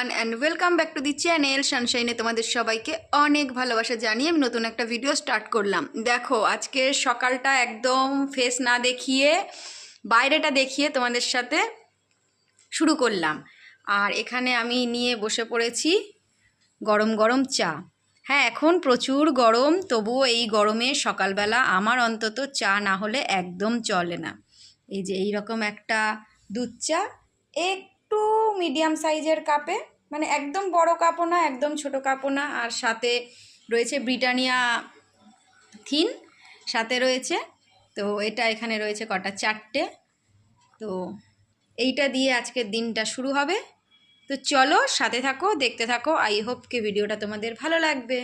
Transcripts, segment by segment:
Everyone and welcome back to the channel সানশাইনে তোমাদের সবাইকে অনেক ভালোবাসা জানিয়ে আমি নতুন একটা ভিডিও স্টার্ট করলাম। দেখো আজকে সকালটা একদম ফেস না দেখিয়ে বাইরেটা দেখিয়ে তোমাদের সাথে শুরু করলাম। আর এখানে আমি নিয়ে বসে পড়েছি গরম গরম চা। হ্যাঁ, এখন প্রচুর গরম, তবুও এই গরমে সকালবেলা আমার অন্তত চা না হলে একদম চলে না। এই যে এইরকম একটা দুধ চা, একটু মিডিয়াম সাইজের কাপে, মানে একদম বড় কাপও না একদম ছোট কাপও না, আর সাথে রয়েছে ব্রিটানিয়া থিন, সাথে রয়েছে তো এটা এখানে রয়েছে কটা, চারটে। তো এইটা দিয়ে আজকের দিনটা শুরু হবে। তো চলো সাথে থাকো, দেখতে থাকো। আই হোপ কি ভিডিওটা তোমাদের ভালো লাগবে।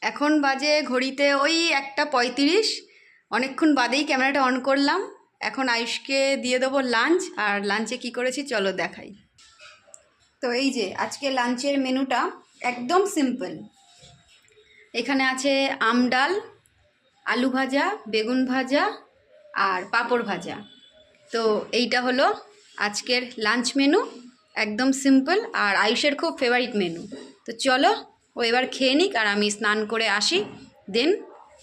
এখন বাজে ঘড়িতে ওই 1:35, অনেকক্ষণ বাদেই ক্যামেরাটা অন করলাম। এখন আয়ুষকে দিয়ে দেবো লাঞ্চ, আর লাঞ্চে কি করেছি চলো দেখাই। তো এই যে আজকে লাঞ্চের মেনুটা একদম সিম্পল। এখানে আছে আম ডাল, আলু ভাজা, বেগুন ভাজা আর পাঁপড় ভাজা। তো এইটা হলো আজকের লাঞ্চ মেনু, একদম সিম্পল আর আয়ুষের খুব ফেভারিট মেনু। তো চলো ও এবার খেয়ে নিক আর আমি স্নান করে আসি, দেন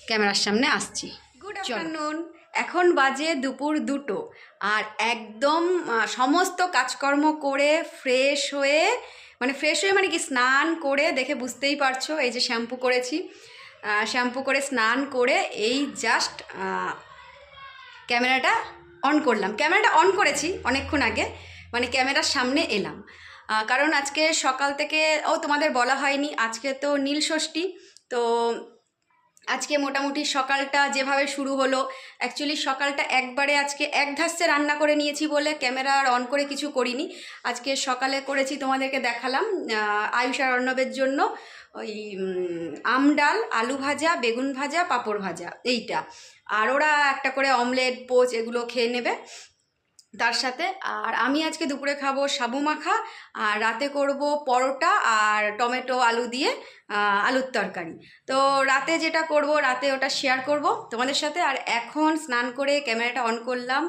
ক্যামেরার সামনে আসছি। Good afternoon. এখন বাজে দুপুর 2টো, আর একদম সমস্ত কাজকর্ম করে ফ্রেশ হয়ে, মানে কি স্নান করে, দেখে বুঝতেই পারছো এই যে শ্যাম্পু করেছি, শ্যাম্পু করে স্নান করে এই জাস্ট ক্যামেরাটা অন করলাম। ক্যামেরাটা অন করেছি অনেকক্ষণ আগে, মানে ক্যামেরার সামনে এলাম। কারণ আজকে সকাল থেকে তোমাদের বলা হয়নি, আজকে তো নীল ষষ্ঠী। তো আজকে মোটামুটি সকালটা যেভাবে শুরু হলো, অ্যাকচুয়ালি সকালটা একবারে আজকে এক ধাস্যে রান্না করে নিয়েছি বলে ক্যামেরা আর অন করে কিছু করিনি। আজকে সকালে করেছি, তোমাদেরকে দেখালাম, আয়ুষ আর অর্ণবের জন্য ওই আম ডাল, আলু ভাজা, বেগুন ভাজা, পাঁপড় ভাজা, এইটা। আর ওরা একটা করে অমলেট, পোচ এগুলো খেয়ে নেবে তার সাথে। আর আমি আজকে দুপুরে খাবো সাবু মাখা, আর রাতে করব পরোটা আর টমেটো আলু দিয়ে আলুর তরকারি। তো রাতে যেটা করব, রাতে ওটা শেয়ার করব তোমাদের সাথে। আর এখন স্নান করে ক্যামেরাটা অন করলাম,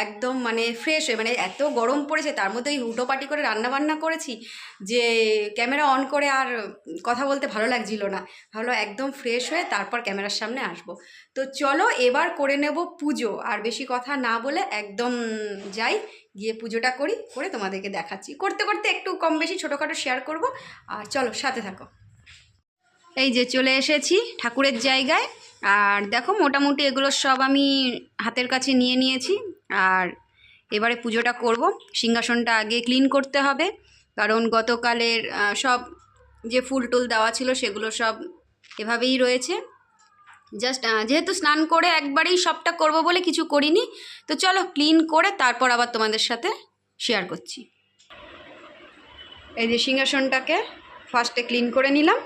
একদম মানে ফ্রেশ হয়ে, মানে এত গরম পড়েছে তার মধ্যে এই হুটোপাটি করে রান্নাবান্না করেছি যে ক্যামেরা অন করে আর কথা বলতে ভালো লাগছিল না। ভালো একদম ফ্রেশ হয়ে তারপর ক্যামেরার সামনে আসব। তো চলো এবার করে নেব পুজো, আর বেশি কথা না বলে একদম যাই, গিয়ে পুজোটা করি, করে তোমাদেরকে দেখাচ্ছি। করতে করতে একটু কম বেশি ছোটোখাটো শেয়ার করব, আর চলো সাথে থাকো। এই যে চলে এসেছি ঠাকুরের জায়গায়, আর দেখো মোটামুটি এগুলো সব আমি হাতের কাছে নিয়ে নিয়েছি। আর এবারে পুজোটা করব। সিংহাসনটা আগে ক্লিন করতে হবে, কারণ গতকালের সব যে ফুল টুল দেওয়া ছিল সেগুলো সব এভাবেই রয়েছে। জাস্ট যেহেতু স্নান করে একবারেই সবটা করব বলে কিছু করিনি। তো চলো ক্লিন করে তারপর আবার তোমাদের সাথে শেয়ার করছি। এই যে সিংহাসনটাকে ফার্স্টে ক্লিন করে নিলাম,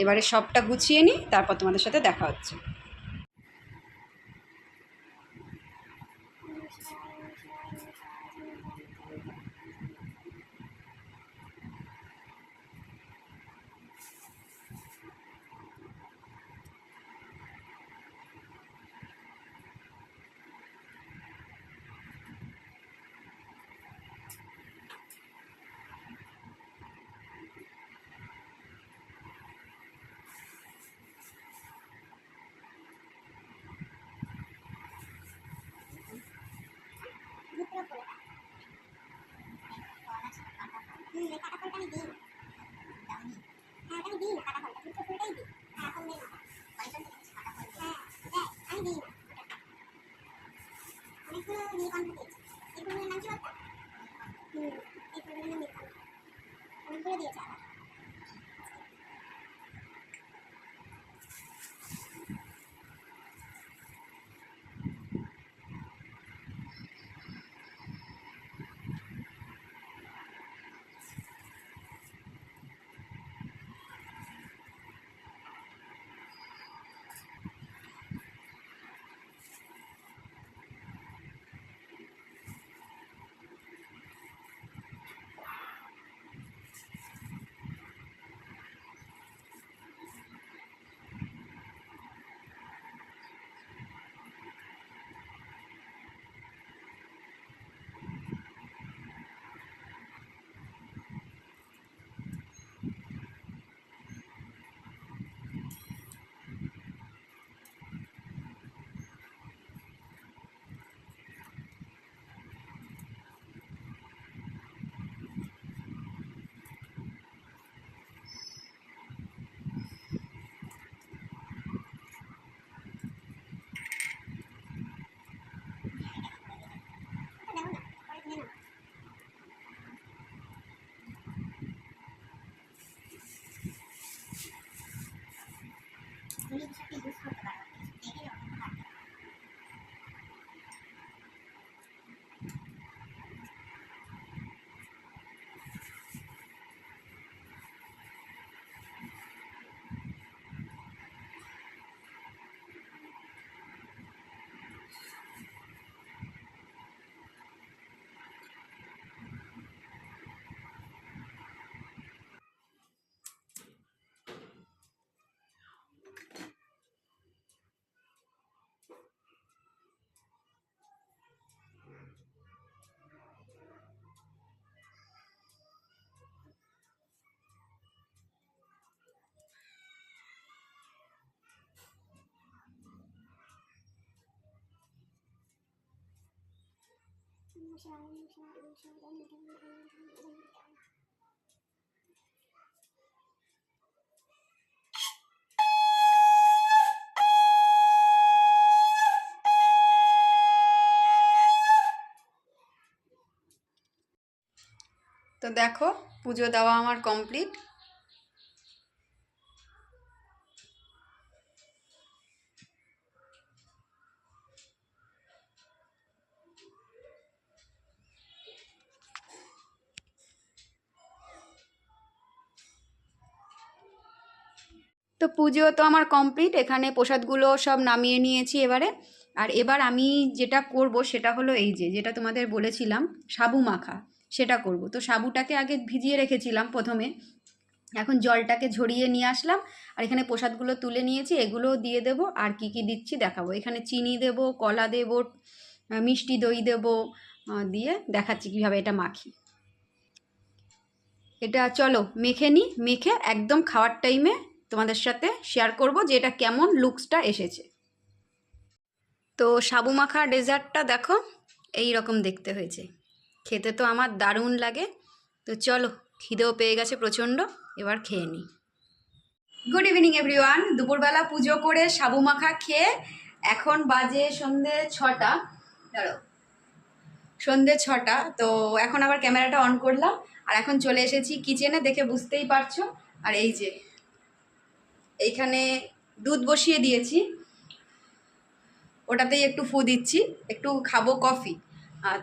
এবারে সবটা গুছিয়ে নিই, তারপর তোমাদের সাথে দেখা হচ্ছে। তো দেখো পুজো দেওয়া আমার কমপ্লিট। তো পুজো তো আমার কমপ্লিট, এখানে প্রসাদগুলো সব নামিয়ে নিয়েছি এবারে। আর এবার আমি যেটা করব সেটা হলো এই যেটা তোমাদের বলেছিলাম সাবু মাখা, সেটা করব। তো সাবুটাকে আগে ভিজিয়ে রেখেছিলাম প্রথমে, এখন জলটাকে ঝরিয়ে নিয়ে আসলাম। আর এখানে প্রসাদগুলো তুলে নিয়েছি, এগুলো দিয়ে দেবো। আর কি কি দিচ্ছি দেখাবো, এখানে চিনি দেবো, কলা দেবো, মিষ্টি দই দেবো, দিয়ে দেখাচ্ছি কীভাবে এটা মাখি। এটা চলো মেখে নিই, মেখে একদম খাওয়ার টাইমে তোমাদের সাথে শেয়ার করব যে এটা কেমন লুকসটা এসেছে। তো সাবু মাখা ডেজার্টটা দেখো এই রকম দেখতে হয়েছে, খেতে তো আমার দারুণ লাগে। তো চলো, খিদেও পেয়ে গেছে প্রচণ্ড, এবার খেয়ে নিই। Good evening everyone. দুপুরবেলা পুজো করে সাবু মাখা খেয়ে এখন বাজে সন্ধে 6টা। ধরো সন্ধে 6টা। তো এখন আবার ক্যামেরাটা অন করলাম আর এখন চলে এসেছি কিচেনে, দেখে বুঝতেই পারছো। আর এই যে এইখানে দুধ বসিয়ে দিয়েছি, ওটাতেই একটু ফু দিচ্ছি, একটু খাবো কফি।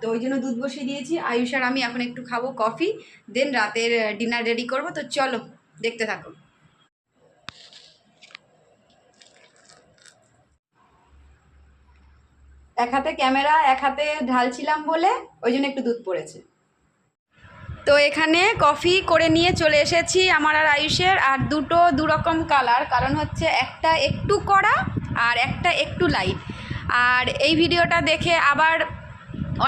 তো ওই জন্য দুধ বসিয়ে দিয়েছি। আয়ুষ আর আমি এখন একটু খাবো কফি, দেন রাতের ডিনার রেডি করব। তো চলো দেখতে থাকো। এক হাতে ক্যামেরা এক হাতে ঢালছিলাম বলে ওই জন্য একটু দুধ পড়েছে। তো এখানে কফি করে নিয়ে চলে এসেছি আমার আর আয়ুষের, আর দুটো দুরকম কালার, কারণ হচ্ছে একটা একটু কড়া আর একটা একটু লাইট। আর এই ভিডিওটা দেখে আবার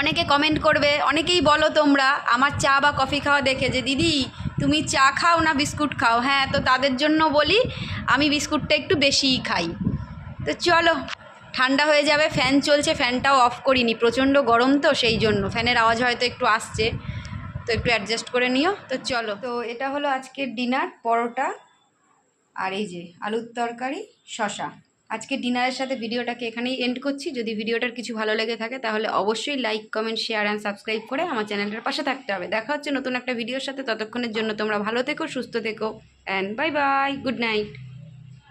অনেকে কমেন্ট করবে, অনেকেই বলো তোমরা আমার চা বা কফি খাওয়া দেখে যে দিদি তুমি চা খাও না বিস্কুট খাও। হ্যাঁ, তো তাদের জন্য বলি আমি বিস্কুটটা একটু বেশিই খাই। তো চলো, ঠান্ডা হয়ে যাবে, ফ্যান চলছে, ফ্যানটাও অফ করিনি, প্রচণ্ড গরম তো সেই জন্য ফ্যানের আওয়াজ হয়তো একটু আসছে, তো একটু অ্যাডজাস্ট করে নিও। তো চলো, তো এটা হলো আজকের ডিনার, পরোটা আর এই যে আলুর তরকারি, শশা। আজকে ডিনারের সাথে ভিডিওটাকে এখানেই এন্ড করছি। যদি ভিডিওটার কিছু ভালো লেগে থাকে তাহলে অবশ্যই like, comment, share and subscribe করে আমার চ্যানেলটার পাশে থাকতে হবে। দেখা হচ্ছে নতুন একটা ভিডিওর সাথে, ততক্ষণের জন্য তোমরা ভালো থেকো, সুস্থ থেকো, and bye bye, good night.